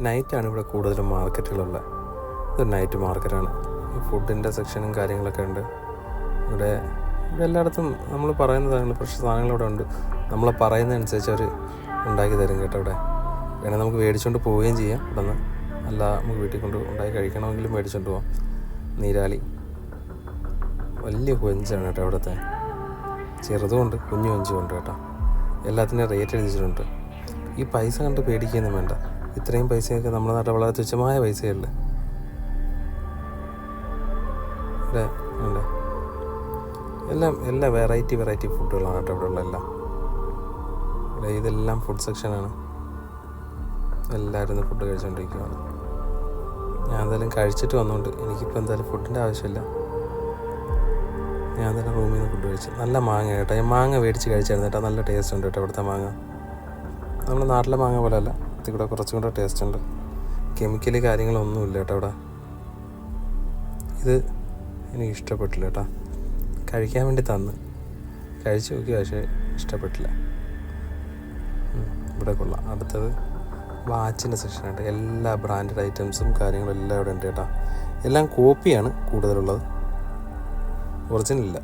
നൈറ്റാണ് ഇവിടെ കൂടുതലും മാർക്കറ്റുകളുള്ളത്. ഇതൊരു നൈറ്റ് മാർക്കറ്റാണ്. ഫുഡിൻ്റെ സെക്ഷനും കാര്യങ്ങളൊക്കെ ഉണ്ട് ഇവിടെ. എല്ലായിടത്തും നമ്മൾ പറയുന്ന സാധനങ്ങൾ, ഫ്രഷ് സാധനങ്ങളിവിടെ ഉണ്ട്. നമ്മൾ പറയുന്നതനുസരിച്ച് അവർ ഉണ്ടാക്കി തരും കേട്ടോ. ഇവിടെ വേണേൽ നമുക്ക് മേടിച്ചുകൊണ്ട് പോവുകയും ചെയ്യാം. ഇവിടെ നിന്ന് അല്ല നമുക്ക് വീട്ടിൽ കൊണ്ട് ഉണ്ടാക്കി കഴിക്കണമെങ്കിലും മേടിച്ചുകൊണ്ട് പോകാം. നീരാളി വലിയ കൊഞ്ചാണ് കേട്ടോ ഇവിടുത്തെ. ചെറുതുമുണ്ട് കുഞ്ഞു കൊഞ്ചുമുണ്ട് കേട്ടോ. എല്ലാത്തിൻ്റെയും റേറ്റ് എഴുതിച്ചിട്ടുണ്ട്. ഈ പൈസ കണ്ട് പേടിക്കുകയൊന്നും വേണ്ട. ഇത്രയും പൈസയൊക്കെ നമ്മുടെ നാട്ടിൽ വളരെ തുച്ഛമായ പൈസയല്ലേ. ഇവിടെ ഉണ്ട് എല്ലാ വെറൈറ്റി ഫുഡുകളാണ് കേട്ടോ ഇവിടെ ഉള്ള എല്ലാം. ഇവിടെ ഇതെല്ലാം ഫുഡ് സെക്ഷനാണ്. എല്ലാവരും ഫുഡ് കഴിച്ചുകൊണ്ടിരിക്കുകയാണ്. ഞാൻ എന്തായാലും കഴിച്ചിട്ട് വന്നുകൊണ്ട് എനിക്കിപ്പോൾ എന്തായാലും ഫുഡിൻ്റെ ആവശ്യമില്ല. ഞാൻ തന്നെ റൂമിൽ നിന്ന് ഫുഡ് കഴിച്ചു. നല്ല മാങ്ങ കേട്ടോ. ഞാൻ മാങ്ങ മേടിച്ച് കഴിച്ചായിരുന്നു കേട്ടോ. നല്ല ടേസ്റ്റ് ഉണ്ട് കേട്ടോ ഇവിടുത്തെ മാങ്ങ. നമ്മുടെ നാട്ടിലെ മാങ്ങ പോലെ അല്ല, ഇവിടെ കുറച്ചും കൂടെ ടേസ്റ്റ് ഉണ്ട്. കെമിക്കൽ കാര്യങ്ങളൊന്നുമില്ല കേട്ടോ ഇവിടെ. ഇത് എനിക്ക് ഇഷ്ടപ്പെട്ടില്ല കേട്ടോ. കഴിക്കാൻ വേണ്ടി തന്ന് കഴിച്ചു നോക്കി, പക്ഷേ ഇഷ്ടപ്പെട്ടില്ല. ഇവിടെ കൊള്ളാം. അടുത്തത് വാച്ചിൻ്റെ സെക്ഷനായിട്ട് എല്ലാ ബ്രാൻഡഡ് ഐറ്റംസും കാര്യങ്ങളും എല്ലാം ഇവിടെ ഉണ്ട് കേട്ടോ. എല്ലാം കോപ്പിയാണ് കൂടുതലുള്ളത്, ഒറിജിനൽ ഇല്ല.